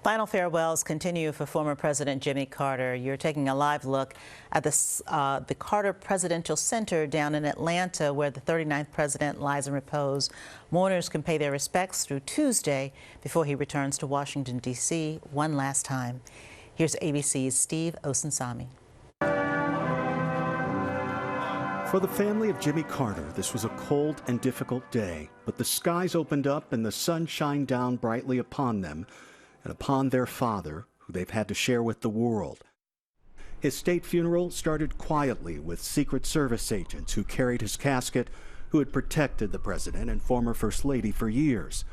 Final farewells continue for former President Jimmy Carter. You're taking a live look at the Carter Presidential Center down in Atlanta, where the 39th president lies in repose. Mourners can pay their respects through Tuesday before he returns to Washington, D.C. one last time. Here's ABC's Steve Onsunsami. For the family of Jimmy Carter, this was a cold and difficult day, but the skies opened up and the sun shined down brightly upon them and upon their father, who they've had to share with the world. His state funeral started quietly with Secret Service agents who carried his casket, who had protected the president and former First Lady for years.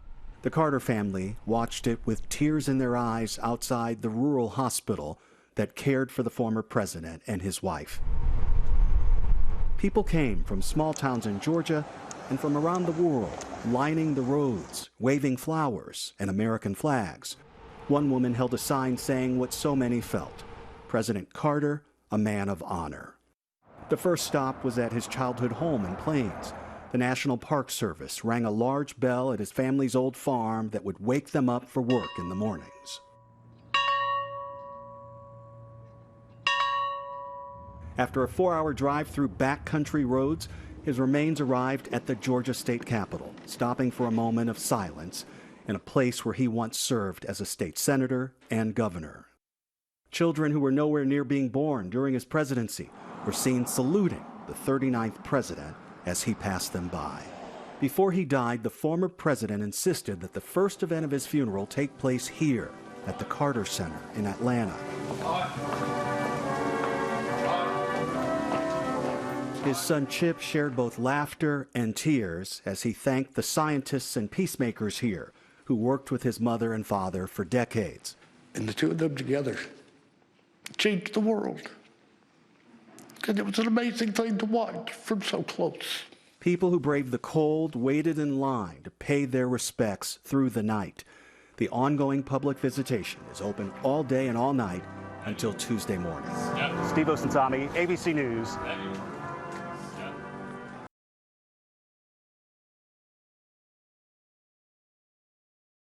The Carter family watched it with tears in their eyes outside the rural hospital that cared for the former president and his wife. People came from small towns in Georgia and from around the world, lining the roads, waving flowers and American flags. One woman held a sign saying what so many felt: President Carter, a man of honor. The first stop was at his childhood home in Plains. The National Park Service rang a large bell at his family's old farm that would wake them up for work in the mornings. After a 4-hour drive through backcountry roads, his remains arrived at the Georgia state capitol, stopping for a moment of silence in a place where he once served as a state senator and governor. Children who were nowhere near being born during his presidency were seen saluting the 39th president as he passed them by. Before he died, the former president insisted that the first event of his funeral take place here at the Carter Center in Atlanta. His son Chip shared both laughter and tears as he thanked the scientists and peacemakers here who worked with his mother and father for decades. And the two of them together changed the world. And it was an amazing thing to watch from so close. People who braved the cold waited in line to pay their respects through the night. The ongoing public visitation is open all day and all night until Tuesday morning. Steve Onsunsami, ABC News.